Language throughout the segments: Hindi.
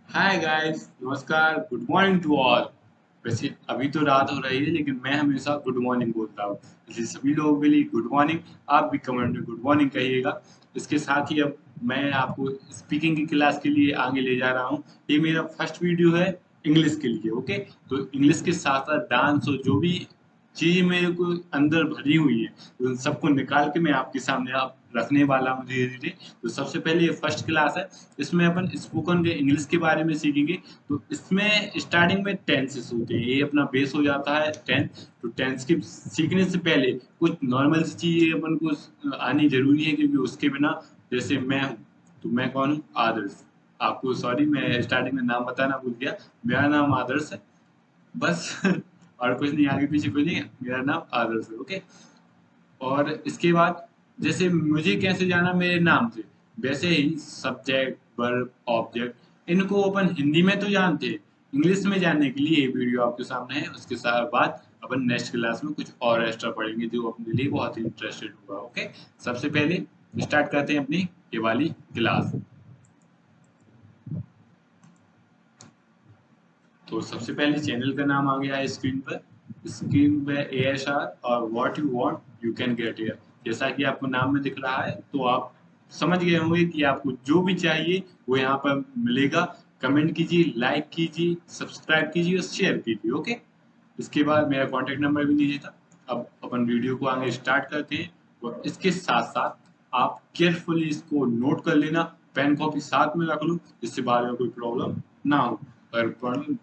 हाय गाइस, नमस्कार, गुड मॉर्निंग टू ऑल। वैसे अभी तो रात हो रही है लेकिन मैं हमेशा गुड मॉर्निंग बोलता हूँ, इसलिए सभी लोगों के लिए गुड मॉर्निंग। आप भी कमेंट में गुड मॉर्निंग कहिएगा। इसके साथ ही अब मैं आपको स्पीकिंग की क्लास के लिए आगे ले जा रहा हूँ। ये मेरा फर्स्ट वीडियो है इंग्लिश के लिए। ओके, तो इंग्लिश के साथ साथ डांस और जो भी चीज़ मेरे को अंदर भरी हुई है उन सबको निकाल के मैं आपके सामने आप रखने वाला हूँ धीरे धीरे। तो सबसे पहले ये फर्स्ट क्लास है, इसमें अपन स्पोकन के इंग्लिश के बारे में सीखेंगे। तो इसमें स्टार्टिंग में टेंसेस होते हैं, ये अपना बेस हो जाता है टेंस। तो टेंस के सीखने से पहले कुछ नॉर्मल सी चीजें अपन को आनी जरूरी है, क्योंकि उसके बिना जैसे मैं हूँ तो मैं कौन हूँ? आदर्श। आपको सॉरी, मैं स्टार्टिंग में नाम बताना भूल गया। मेरा नाम आदर्श है, बस। और कुछ नहीं, आगे पीछे कुछ नहीं है, मेरा नाम आदर्श है। ओके, और इसके बाद जैसे मुझे कैसे जाना मेरे नाम से, वैसे ही सब्जेक्ट वर्ब ऑब्जेक्ट इनको अपन हिंदी में तो जानते हैं, इंग्लिश में जानने के लिए ये वीडियो आपके सामने है। उसके साथ बाद अपन नेक्स्ट क्लास में कुछ और एक्स्ट्रा पढ़ेंगे जो अपने लिए बहुत ही इंटरेस्टेड होगा। ओके, सबसे पहले स्टार्ट करते हैं अपनी ये वाली क्लास। तो सबसे पहले चैनल का नाम आ गया है स्क्रीन पर। स्क्रीन पे ASR और what you want you can get here. जैसा कि आपको नाम में दिख रहा है तो आप समझ गए होंगे कि आपको जो भी चाहिए वो यहाँ पर मिलेगा। कमेंट कीजिए, लाइक कीजिए, सब्सक्राइब कीजिए और शेयर कीजिए। ओके, इसके बाद मेरा कॉन्टेक्ट नंबर भी नीचे था। अब अपन वीडियो को आगे स्टार्ट करते हैं, और इसके साथ साथ आप केयरफुली इसको नोट कर लेना। पेन कॉपी साथ में रख लो जिससे बाद में कोई प्रॉब्लम ना हो। अगर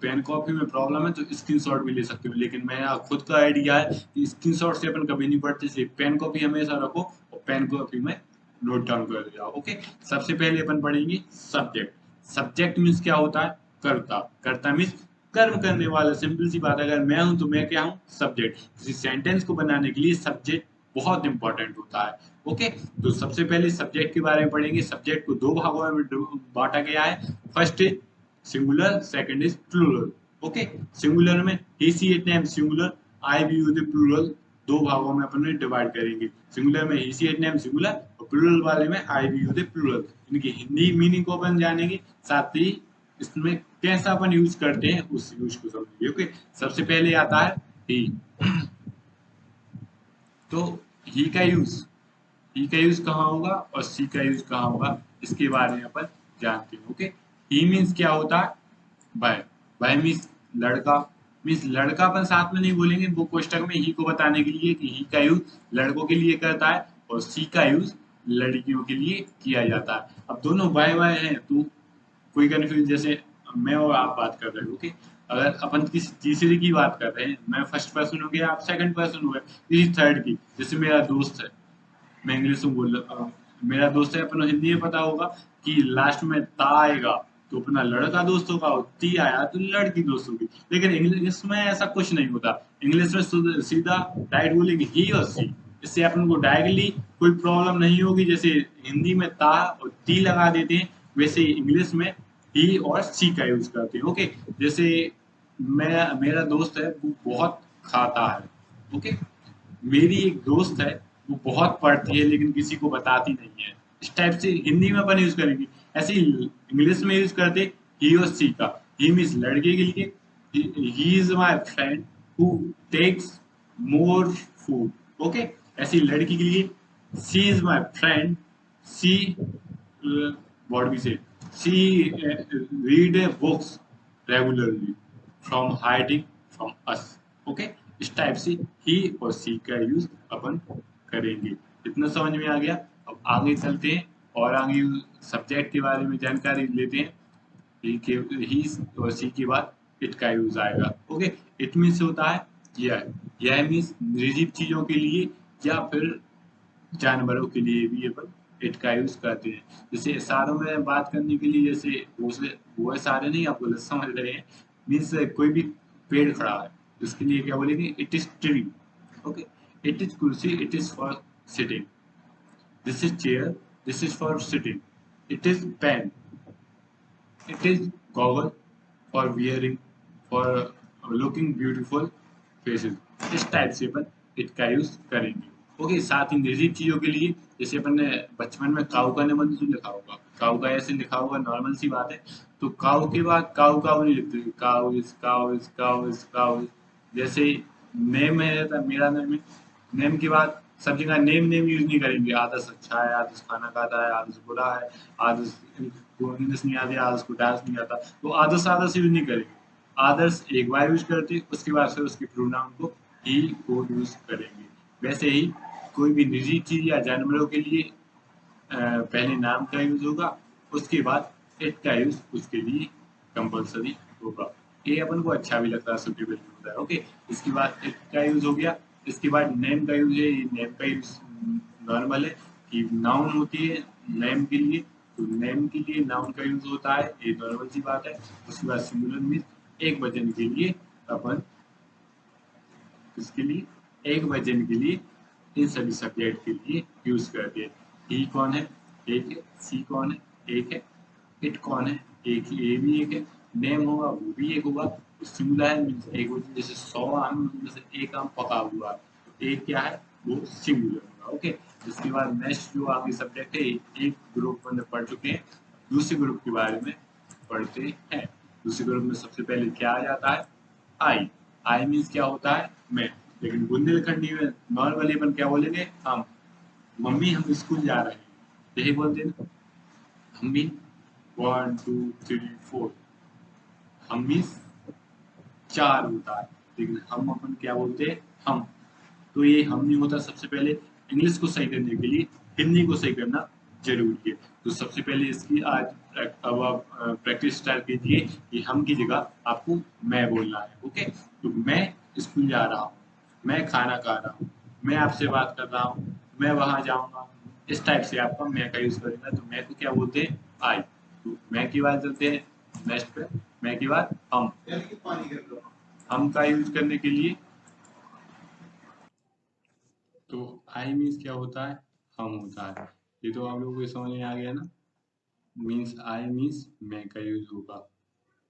पेन कॉपी में प्रॉब्लम है तो स्क्रीनशॉट भी ले सकते हो, लेकिन मेरा खुद का आइडिया है कि स्क्रीनशॉट से अपन कभी नहीं पढ़ते, इसलिए पेन कॉपी हमेशा रखो और पेन कॉपी में नोट डाउन कर जाओ। ओके, सबसे पहले अपन पढ़ेंगे सब्जेक्ट। सब्जेक्ट मीन्स क्या होता है? कर्ता। कर्ता मीन्स कर्म करने वाला। सिंपल सी बात है, अगर मैं हूं तो मैं क्या हूं? सब्जेक्ट। किसी सेंटेंस को बनाने के लिए सब्जेक्ट बहुत इंपॉर्टेंट होता है। ओके, तो सबसे पहले सब्जेक्ट के बारे में पढ़ेंगे। सब्जेक्ट को दो भागों में बांटा गया है। First is singular, second is plural. Okay, singular में he she it name singular, I भी यूज प्लूरल। दो भागों में अपन डिवाइड करेंगे। सिंगुलर में he she it name singular और प्लूरल वाले में आई भी यूज प्लूरल। इनकी हिंदी मीनिंग को अपन जानेंगे, साथ ही इसमें कैसा अपन यूज करते हैं उस यूज को समझिए। ओके, सबसे पहले आता है ही। तो ही का यूज, ही का यूज कहाँ होगा और सी का यूज कहाँ होगा, इसके बारे में अपन जानते हैं। ओके, ही मीन्स क्या होता है? बाय। बाय मीन्स लड़का। मीन्स लड़का अपन साथ में नहीं बोलेंगे, वो कोष्टक में ही को बताने के लिए कि ही का यूज लड़कों के लिए करता है और सी का यूज लड़कियों के लिए किया जाता है। अब दोनों बाय बाय हैं तो कोई कंफ्यूज, जैसे मैं और आप बात कर रहे हो। ओके, अगर अपन किसी तीसरे की बात कर रहे हैं, मैं फर्स्ट पर्सन हो गया, आप सेकंड पर्सन हो गए, किसी थर्ड की, जैसे मेरा दोस्त है, मैं इंग्लिश में बोल रहा हूँ, मेरा दोस्त है, अपन हिंदी में पता होगा कि लास्ट में ता आएगा तो अपना लड़का दोस्त होगा, और ती आया तो लड़की दोस्त होगी। लेकिन इंग्लिश में ऐसा कुछ नहीं होता। इंग्लिश में सीधा डायरेक्ट बोलेंगे ही और सी। इससे अपन को डायरेक्टली कोई प्रॉब्लम नहीं होगी। जैसे हिंदी में ता और ती लगा देते हैं, वैसे इंग्लिश में ही और सी का यूज करते हैं। ओके, जैसे मैं, मेरा दोस्त है वो बहुत खाता है। ओके, मेरी एक दोस्त है वो बहुत पढ़ती है लेकिन किसी को बताती नहीं है। इस टाइप से हिंदी में अपन यूज करेंगे। ऐसे ही इंग्लिश में यूज करते ही और सी का। ही मीन्स लड़के के लिए, he is my friend who takes more food. Okay, ऐसी लड़की के लिए she is my friend, she what we say, she read books regularly from hiding from us. Okay, इस टाइप से ही और सी का यूज अपन करेंगे। इतना समझ में आ गया? अब आगे चलते हैं और आगे सब्जेक्ट के बारे में जानकारी लेते हैं। ही के, ही और सी के बाद इट का यूज आएगा। ओके, इट मीन्स होता है यह मीन्स निर्जीव चीजों के लिए या फिर जानवरों के लिए भी अपन इट का यूज करते हैं। जैसे इशारों में बात करने के लिए, जैसे वो इशारे नहीं, आप गलत समझ रहे हैं। मीन्स कोई भी पेड़ खड़ा है उसके लिए क्या बोलेंगे? It is tree. Okay, it is kursi, it is for sitting. This is chair, this is for sitting. It is pen, it is goggle for wearing, for looking beautiful faces. इस टाइप से अपन इट का यूज करेंगे। ओके, साथ ही निर्जीव चीजों के लिए, जैसे अपन ने बचपन में काऊ का निबंध जो लिखा होगा, काऊ का ऐसे लिखा होगा, नॉर्मल सी बात है। तो काऊ के बाद काऊ काऊ नहीं लिखते, cow is cow is cow is cow. जैसे नेम है रहता, मेरा नेम है, नेम के बाद सब जगह नेम नेम यूज नहीं करेंगे। आदर्श अच्छा है, आदर्श खाना खाता है, आदर्श बुरा है, आदर्श को इंग्लिश नहीं आती, आदर्श को डांस नहीं आता, तो आदर्श आदर्श यूज नहीं करेंगे। आदर्श एक बार यूज करते, उसके बाद फिर उसके प्रोनाउन को ही को यूज करेंगे। वैसे ही कोई भी निजी चीज या जानवरों के लिए पहले नाम का यूज होगा, उसके बाद इट का यूज उसके लिए कंपल्सरी होगा। ये अपन को अच्छा भी लगता है, सुटेबल भी होता है। ओके, इसके बाद इट का यूज हो गया। इसके बाद नेम का यूज है, ये नेम का यूज नॉर्मल है कि नाउन होती है नेम के लिए, तो नेम के लिए नाउन का यूज होता है, ये नॉर्मल सी बात है। उसके बाद सिंगुलर मीन एक वचन के लिए अपन इसके लिए एक वचन के लिए इन सभी सब्जेक्ट के लिए यूज करते हैं। ही कौन है, एक है। सी कौन है, एक है। इट कौन है, एक ही, ए भी एक है। नेम होगा वो भी एक होगा। सिंगुलर है मीन्स एक वचन, जैसे 100 आम में से एक आम पका हुआ है, तो एक क्या है, वो सिंगुलर होगा। ओके, इसके बाद नेक्स्ट जो आगे सब्जेक्ट है, एक ग्रुप में पढ़ चुके हैं, दूसरे ग्रुप के बारे में पढ़ते हैं। दूसरे ग्रुप में सबसे पहले क्या आ जाता है, आई। आई मीन्स क्या होता है, मैं। लेकिन बुंदेलखंडी में नॉर्मली अपन क्या बोलेंगे, हम। मम्मी हम स्कूल जा रहे हैं, यही बोलते हैं ना। हम भी 1 2 3 4, हम मीन्स चार होता है, लेकिन हम अपन क्या बोलते हैं, हम। तो ये हम नहीं होता। सबसे पहले इंग्लिश को सही करने के लिए हिंदी को सही करना जरूरी है। तो सबसे पहले इसकी आज अब आप प्रैक्टिस स्टार्ट कीजिए कि हम की जगह आपको मैं बोलना है। ओके, तो मैं स्कूल जा रहा हूँ, मैं खाना खा रहा हूँ, मैं आपसे बात कर रहा हूँ, मैं वहां जाऊंगा। इस टाइप से आपका मैं का यूज करेंगे। तो मैं को क्या बोलते हैं, आई। तो मैं की बात चलते हैं नेक्स्ट पे। मैं की बात हम का यूज करने के लिए, तो आई मीन्स क्या होता है, हम होता है। ये तो आप लोगों को समझ में आ गया ना। मीन्स आई मीन्स मैं का यूज होगा,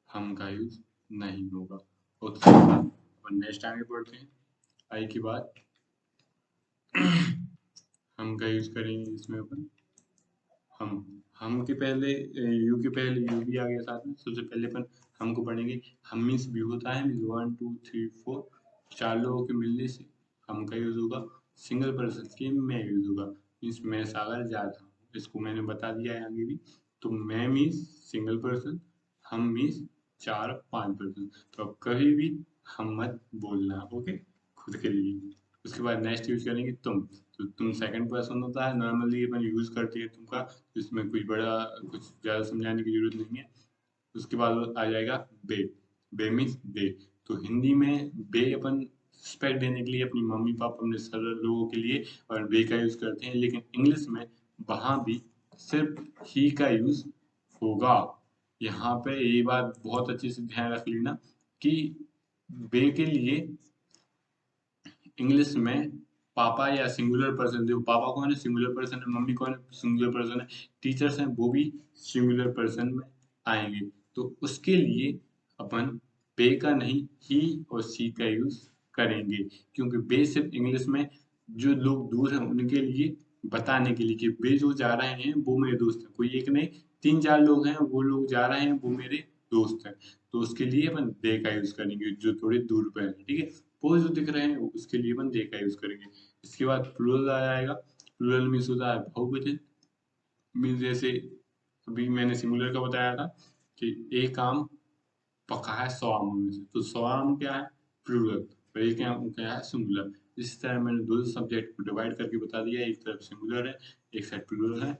हम का यूज नहीं होगा। और नेक्स्ट आगे बढ़ते हैं। आई के बाद हम का यूज करेंगे इसमें अपन, हम के पहले यू के पहले यू भी आ गया साथ में। सबसे पहले अपन हम को पढ़ेंगे। हम मीन्स भी होता है, मीन्स 1 2 3 4, चार लोगों के मिलने से हम का यूज होगा। सिंगल पर्सन के मैं यूज होगा, मीन्स मैं सागर जा रहा हूँ, इसको मैंने बता दिया है आगे भी। तो मैं मीन्स सिंगल पर्सन, हम मीन्स 4 5 पर्सन। तो अब कभी भी हम मत बोलना, ओके, खुद के लिए। उसके बाद नेक्स्ट यूज करेंगे तुम। तो तुम सेकंड पर्सन होता है, नॉर्मली अपन यूज करते हैं तुम का, इसमें कुछ बड़ा कुछ ज़्यादा समझाने की जरूरत नहीं है। उसके बाद आ जाएगा बे। बे मीन्स दे। तो हिंदी में बे अपन रिस्पेक्ट देने के लिए अपनी मम्मी पापा अपने सर लोगों के लिए और बे का यूज करते हैं, लेकिन इंग्लिश में वहां भी सिर्फ ही का यूज होगा। यहाँ पे ये बात बहुत अच्छे से ध्यान रख लेना कि बे के लिए इंग्लिश में पापा या सिंगुलर पर्सन, जो पापा कौन है, सिंगुलर पर्सन है। मम्मी कौन है, सिंगुलर पर्सन है। टीचर्स हैं, वो भी सिंगुलर पर्सन में आएंगे। तो उसके लिए अपन बे का नहीं, ही और सी का यूज करेंगे, क्योंकि बे सिर्फ इंग्लिश में जो लोग दूर हैं उनके लिए बताने के लिए कि वे जो जा रहे हैं वो मेरे दोस्त हैं, कोई एक नहीं, 3 4 लोग हैं, वो लोग जा रहे हैं, वो मेरे दोस्त हैं। तो उसके लिए अपन दे का यूज करेंगे, जो थोड़े दूर पे है, ठीक है। वो जो दिख रहे हैं उसके लिए अपन दे का यूज करेंगे। इसके बाद प्लूरल आ जाएगा। प्लूरल मीन्स होता है बहुवचन। मीन्स जैसे अभी मैंने सिंगुलर का बताया था कि एक आम पका है 100 आमों में से, तो 100 आम क्या है, प्लूरल। और एक आम क्या है, सिंगुलर। इस तरह मैंने दो सब्जेक्ट को डिवाइड करके बता दिया, एक तरफ सिंगुलर है, एक साइड प्लूरल है।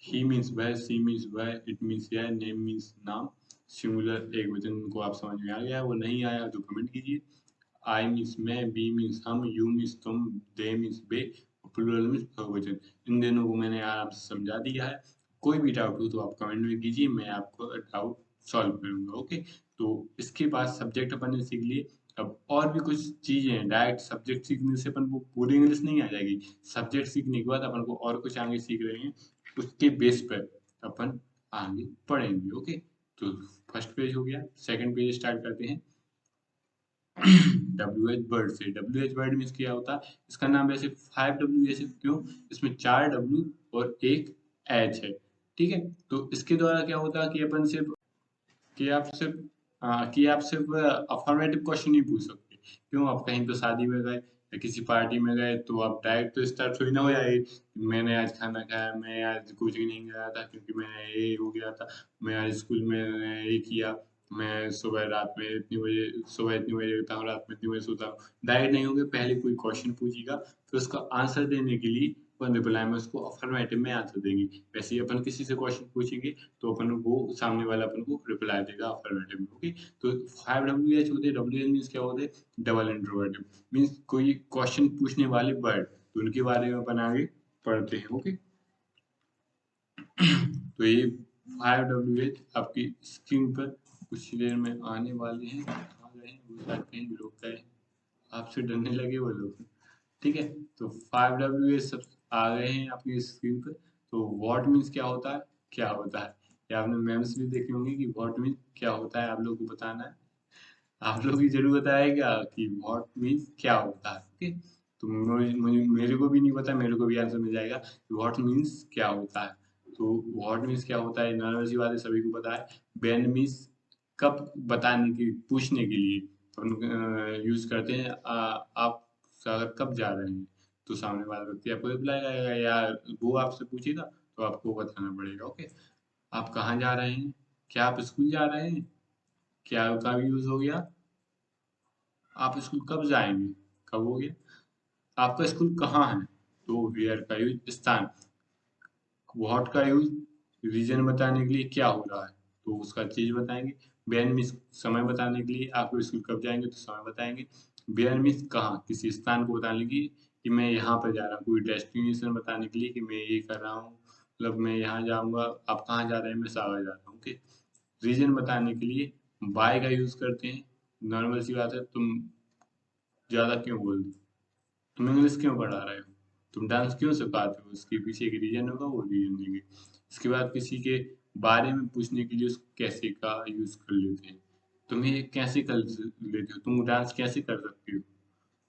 ही मीन्स वह, सी मीन्स वह, इट मीन्स यह, नेम मीन्स नाम। सिंगुलर एक वचन को आप समझ में आ गया, वो नहीं आया तो कमेंट कीजिए। आई मीन्स मैं, बी मीन्स हम, यू मीन्स तुम, दे मीन्स वे, प्लूरल मीन्स बहुवचन। इन दोनों को मैंने आराम से समझा दिया है। कोई भी डाउट हो तो आप कमेंट में कीजिए, मैं आपको डाउट सॉल्व करूंगा। ओके, तो इसके बाद सब्जेक्ट अपन ने सीख लिए। अब और भी कुछ चीजें हैं, डायरेक्ट सब्जेक्ट सीखने से अपन को पूरी इंग्लिश नहीं आ जाएगी। सब्जेक्ट सीखने के बाद अपन को और कुछ आगे सीख रहे हैं, उसके बेस पर अपन आगे पढ़ेंगे। ओके, तो फर्स्ट पेज हो गया, सेकंड पेज स्टार्ट करते हैं। WH वर्ड से। WH वर्ड मीन्स क्या होता है, इसका नाम वैसे 5W ऐसे क्यों, इसमें 4 W और एक H है, ठीक है। तो इसके द्वारा क्या होता है कि अपन सिर्फ कि आप सिर्फ अफर्मेटिव क्वेश्चन नहीं पूछ सकते। क्यों? आप कहीं तो शादी में गए या किसी पार्टी में गए तो आप डायरेक्ट तो स्टार्ट थोड़ी ना हो जाए, मैंने आज खाना खाया, मैं आज कोचिंग नहीं गया था क्योंकि मैं ये हो गया था, मैं आज स्कूल में ये किया, मैं सुबह इतनी बजे उठता हूँ, रात में इतनी बजे सोता हूँ। डायरेक्ट नहीं होगे, पहले कोई क्वेश्चन पूछेगा, फिर उसका आंसर देने के लिए अपन रिप्लाई में उसको अफर्मेटिव में आंसर देंगे। वैसे ही अपन किसी से क्वेश्चन पूछेंगे तो अपन को सामने वाला अपन को रिप्लाई देगा अफर्मेटिव में। ओके। तो 5 WH होते हैं। WH मीन्स क्या होते हैं? डबल इंट्रोगेटिव मीन्स कोई क्वेश्चन पूछने वाले वर्ड, तो उनके बारे में अपन आगे पढ़ते हैं। ओके। तो ये 5 WH आपकी स्क्रीन पर कुछ देर में आने वाले हैं। आ गए हैं, वो शायद कहीं रुक गए हैं, आपसे डरने लगे वो लोग। ठीक है। तो 5 WH सब आ गए हैं आपकी स्क्रीन पर। तो व्हाट मीन्स क्या होता है, क्या होता है, या आपने मेम्स भी देखे होंगे कि व्हाट मीन्स क्या होता है, आप लोगों को बताना है। आप लोग भी जरूर बताएगा कि व्हाट मीन्स क्या होता है। ओके। तो मेरे को भी नहीं पता, मेरे को भी आंसर मिल जाएगा कि व्हाट मीन्स क्या होता है। तो व्हाट मीन्स क्या होता है नॉर्मल सी बात है, सभी को पता है। व्हेन मीन्स कब, बताने की, पूछने के लिए अपन यूज करते हैं। आप अगर कब जा रहे हैं तो सामने वाला व्यक्ति आपको रिप्लाई करेगा, या वो आपसे पूछेगा तो आपको बताना पड़ेगा। ओके। आप कहाँ जा रहे हैं, क्या आप स्कूल जा रहे हैं, क्या का भी यूज हो गया, आप स्कूल कब जाएंगे, कब हो गया, आपका स्कूल कहाँ है, तो वेयर का यूज स्थान, व्हाट का यूज रीजन बताने के लिए क्या हो रहा है तो उसका चीज बताएंगे। वेयर मीन्स समय बताने के लिए, आप स्कूल कब जाएंगे तो समय बताएंगे। वेयर मीन्स कहाँ, किसी स्थान को बताने के लिए कि मैं यहाँ पर जा रहा हूँ, कोई डेस्टिनेशन बताने के लिए कि मैं ये कर रहा हूँ, मतलब मैं यहाँ जाऊँगा। आप कहाँ जा रहे हैं, मैं सागर जा रहा हूँ। ओके। रीजन बताने के लिए बाय का यूज करते हैं। नॉर्मल सी बात है, तुम ज्यादा क्यों बोल, तुम इंग्लिश क्यों पढ़ा रहे हो, तुम डांस क्यों सिखाते हो, उसके पीछे एक रीजन होगा, वो रीजन देंगे। इसके बाद किसी के बारे में पूछने के लिए उस कैसे का यूज कर लेते हैं। तुम ये कैसे कर लेते हो, तुम डांस कैसे कर सकते हो,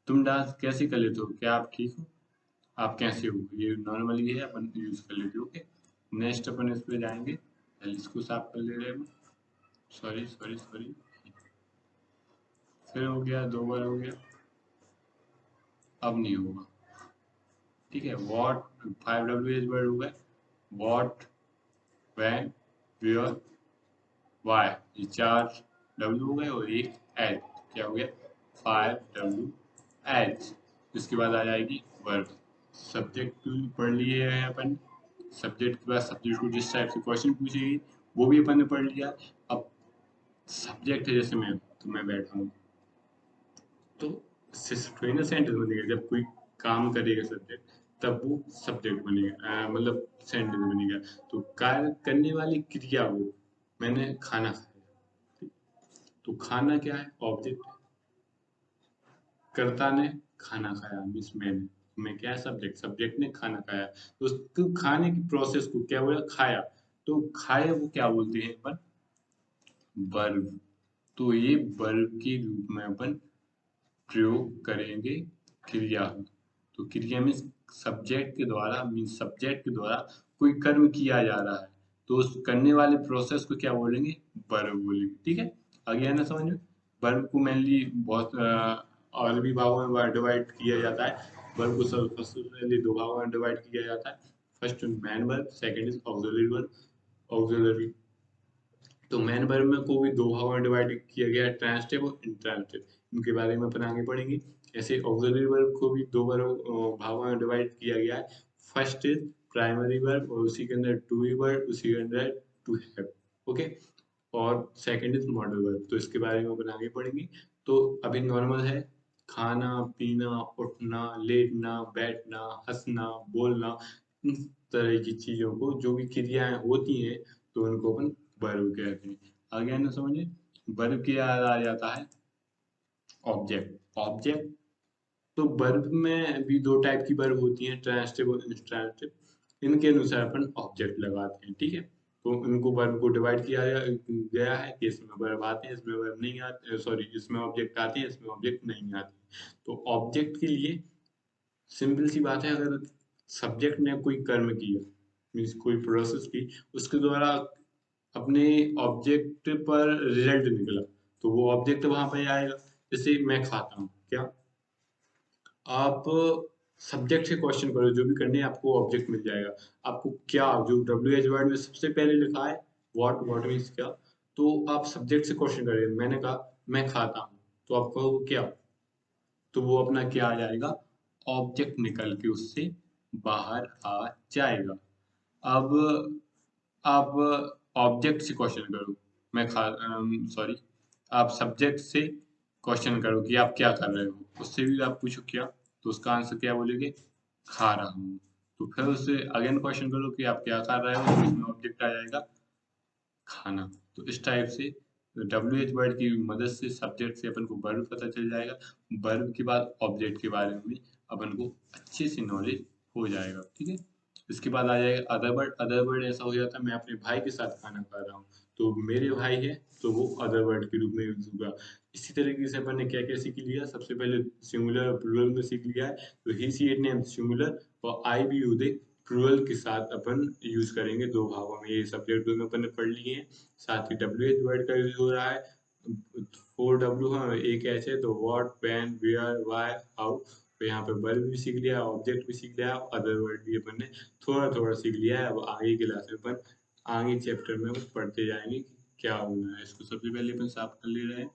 तुम डांस कैसे कर लेते हो, क्या आप ठीक हो, आप कैसे हो, ये नॉर्मली है अपन यूज कर लेते हो। ओके। नेक्स्ट अपन इस पे जाएंगे, पहले इसको साफ कर ले रहे हैं। सॉरी सॉरी सॉरी, फिर हो गया, 2 बार हो गया, अब नहीं होगा। ठीक है। वॉट, 5 WH वर्ड हो गए, वॉट, वैन, वेयर, वाई, ये 4 W हो गए और एक एच, क्या हो गया, 5 WH। इसके बाद आ जाएगी वर्ब। सब्जेक्ट पढ़ लिए हैं अपन, सब्जेक्ट के बाद सब्जेक्ट को जिस टाइप से क्वेश्चन पूछेगी वो भी अपन ने पढ़ लिया। अब सब्जेक्ट है, जैसे मैं, तो मैं बैठा हूँ, तो थोड़ी ना सेंटेंस बनेगा, जब कोई काम करेगा सब्जेक्ट तब वो सब्जेक्ट बनेगा, मतलब सेंटेंस बनेगा। तो कार्य करने वाली क्रिया वो, मैंने खाना खाया, तो खाना क्या है, ऑब्जेक्ट। कर्ता ने खाना खाया मीन्स मैंने, मैं क्या है, सब्जेक्ट, सब्जेक्ट ने खाना खाया, तो उसको खाने की प्रोसेस को क्या बोला, खाया। तो खाया वो क्या बोलते हैं अपन, वर्ब। तो ये वर्ब के रूप में अपन प्रयोग करेंगे क्रिया। तो क्रिया में सब्जेक्ट के द्वारा, मीन्स सब्जेक्ट के द्वारा कोई कर्म किया जा रहा है, तो उस करने वाले प्रोसेस को क्या बोलेंगे, वर्ब बोलेंगे। ठीक है। आ गया ना समझ में? वर्ब को मेनली बहुत और भी भागों में डिवाइड किया जाता है। वर्ब को सबसे 2 भागों में डिवाइड किया जाता है। First man verb, second is auxiliary verb. Auxiliary, तो मैन वर्ब में को भी 2 भागों में डिवाइड किया गया है, ट्रांसिटिव और इंट्रांसिटिव। इनके बारे में अपन आगे पढ़ेंगे। ऐसे ऑक्सिलरी वर्ब को भी 2 भागों में डिवाइड किया गया है। फर्स्ट इज प्राइमरी वर्ब, और उसी के अंदर टू बी वर्ब, उसी के अंदर टू हैव। ओके। और सेकंड इज मॉडल वर्ब, तो इसके बारे में अपन आगे पढ़ेंगे। तो अभी नॉर्मल है, खाना, पीना, उठना, लेटना, बैठना, हंसना, बोलना, इन तरह की चीजों को जो भी क्रियाएं होती हैं तो उनको अपन वर्ब कहते हैं। आ गया ना समझ में? वर्ब के याद आ जाता है ऑब्जेक्ट। ऑब्जेक्ट, तो वर्ब में भी 2 टाइप की वर्ब होती हैं, ट्रांसिटिव और इंट्रांसिटिव। इनके अनुसार अपन ऑब्जेक्ट लगाते हैं। ठीक है। तो इनको वर्ब को डिवाइड किया गया है कि इसमें वर्ब आते हैं, इसमें वर्ब नहीं आते, सॉरी, इसमें ऑब्जेक्ट आते हैं, इसमें ऑब्जेक्ट नहीं आते। तो ऑब्जेक्ट के लिए सिंपल सी बात है, अगर सब्जेक्ट ने कोई कर्म किया, मीन्स कोई प्रोसेस की, उसके द्वारा अपने ऑब्जेक्ट पर रिजल्ट निकला, तो वो ऑब्जेक्ट वहां पे आएगा। जैसे मैं खाता हूँ क्या, आप सब्जेक्ट से क्वेश्चन करो, जो भी करने आपको ऑब्जेक्ट मिल जाएगा। आपको क्या, जो डब्ल्यू एच वर्ड में सबसे पहले लिखा है व्हाट मीन्स क्या, तो आप सब्जेक्ट से क्वेश्चन करें। मैंने कहा मैं खाता हूँ, तो आप कहोगे क्या, तो वो अपना क्या आ जाएगा, ऑब्जेक्ट निकल के उससे बाहर आ जाएगा। अब आप ऑब्जेक्ट से क्वेश्चन करो, मैं खा सॉरी, आप सब्जेक्ट से क्वेश्चन करो कि आप क्या कर रहे हो, उससे भी आप पूछो क्या, तो उसका आंसर क्या बोलेंगे, खा रहा हूँ। तो फिर उससे अगेन क्वेश्चन करो कि आप क्या कर रहे हो, तो उसमें ऑब्जेक्ट आ जाएगा खाना। तो इस टाइप से डब्ल्यू एच वर्ड की मदद से सब्जेक्ट से अपन को वर्ब पता चल जाएगा, वर्ब के बाद ऑब्जेक्ट के बारे में भी अपन को अच्छे से नॉलेज हो जाएगा। ठीक है, इसके बाद आ जाएगा अदर वर्ड। अदर वर्ड ऐसा हो जाता है मैं अपने भाई के साथ खाना खा रहा हूँ, तो मेरे भाई है तो वो अदर वर्ड के रूप में यूज होगा। इसी तरीके से अपन ने क्या क्या सीख लिया, सबसे पहले सिंगुलर और प्लूरल में सीख लिया है, तो ही सी इट नेम सिंगुलर और आई भी यू दे प्लूरल के साथ अपन यूज करेंगे दो भागों में। ये सब्जेक्ट दोनों अपन ने पढ़ लिए हैं। साथ ही डब्ल्यू एच वर्ड का यूज हो रहा है, 4 डब्ल्यू, हाँ एक एच है, तो what, when, where, why, how. तो यहाँ पे वर्ब भी सीख लिया, ऑब्जेक्ट भी सीख लिया, अदर वर्ड भी अपन ने थोड़ा थोड़ा सीख लिया है। अब आगे की क्लास में अपन आगे चैप्टर में अपन पढ़ते जाएंगे कि क्या होना है। इसको सबसे पहले अपन साफ कर ले रहे हैं,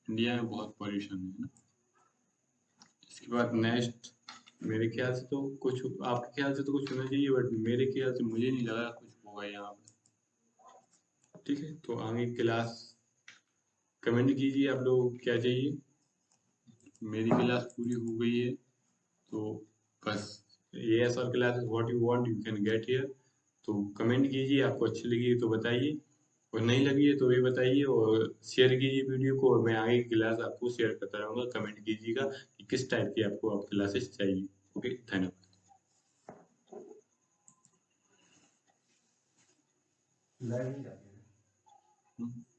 इंडिया में बहुत पॉल्यूशन है ना। इसके बाद नेक्स्ट, मेरे ख्याल से तो कुछ, आपके ख्याल से तो कुछ होना चाहिए, बट मेरे ख्याल से मुझे नहीं लगा कुछ होगा यहाँ पे। ठीक है, तो आगे क्लास कमेंट कीजिए आप लोग क्या चाहिए। मेरी क्लास पूरी हो गई है, तो बस ये ऐसा class what you want you can get here. तो कमेंट कीजिए, आपको अच्छी लगी तो बताइए, और नहीं लगी है तो भी बताइए, और शेयर कीजिए वीडियो को, और मैं आगे की क्लास आपको शेयर करता रहूँगा। कमेंट कीजिएगा कि किस टाइप की आपको आप क्लासेस चाहिए। ओके, धन्यवाद। लाइव नहीं जाती है।